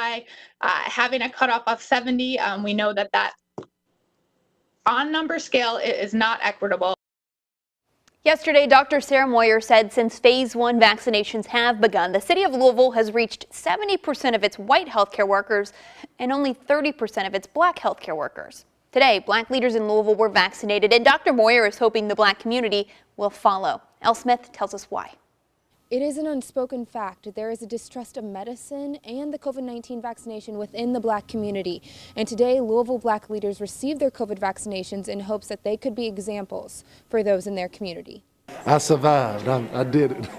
by having a cutoff of 70. We know that on number scale is not equitable. Yesterday, Dr. Sarah Moyer said since phase 1 vaccinations have begun, the city of Louisville has reached 70% of its white healthcare workers and only 30% of its black healthcare workers. Today, black leaders in Louisville were vaccinated, and Dr. Moyer is hoping the black community will follow. Elle Smith tells us why. It is an unspoken fact. There is a distrust of medicine and the COVID-19 vaccination within the black community. And today, Louisville Black leaders received their COVID vaccinations in hopes that they could be examples for those in their community. I survived. I did it.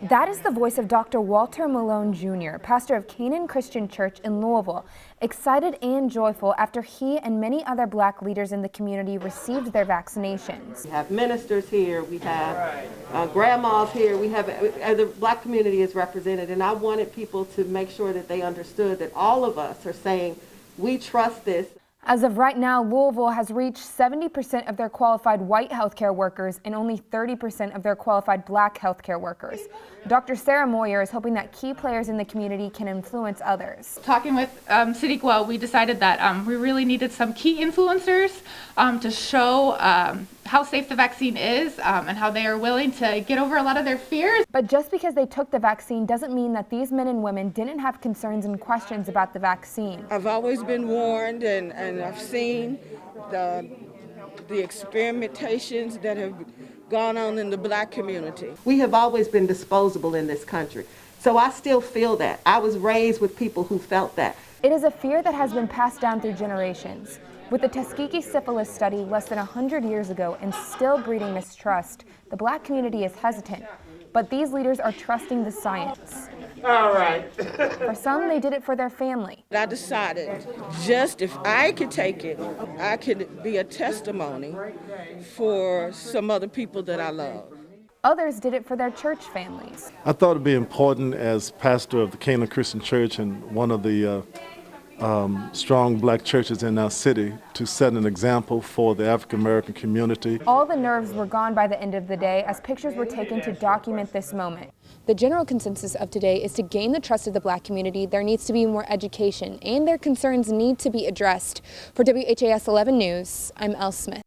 That is the voice of Dr. Walter Malone Jr., pastor of Canaan Christian Church in Louisville, excited and joyful after he and many other black leaders in the community received their vaccinations. We have ministers here, we have grandmas here, we have the black community is represented, and I wanted people to make sure that they understood that all of us are saying we trust this. As of right now, Louisville has reached 70% of their qualified white healthcare workers and only 30% of their qualified black healthcare workers. Dr. Sarah Moyer is hoping that key players in the community can influence others. Talking with City Guo, we decided that we really needed some key influencers to show how safe the vaccine is and how they are willing to get over a lot of their fears. But just because they took the vaccine doesn't mean that these men and women didn't have concerns and questions about the vaccine. I've always been warned and I've seen the experimentations that have gone on in the black community. We have always been disposable in this country. So I still feel that. I was raised with people who felt that. It is a fear that has been passed down through generations. With the Tuskegee syphilis study less than 100 years ago and still breeding mistrust, the black community is hesitant. But these leaders are trusting the science. All right. For some, they did it for their family. I decided just if I could take it, I could be a testimony for some other people that I love. Others did it for their church families. I thought it'd be important as pastor of the Canaan Christian Church and one of the strong black churches in our city to set an example for the African American community. All the nerves were gone by the end of the day as pictures were taken to document this moment. The general consensus of today is to gain the trust of the black community. There needs to be more education and their concerns need to be addressed. For WHAS 11 News, I'm Elle Smith.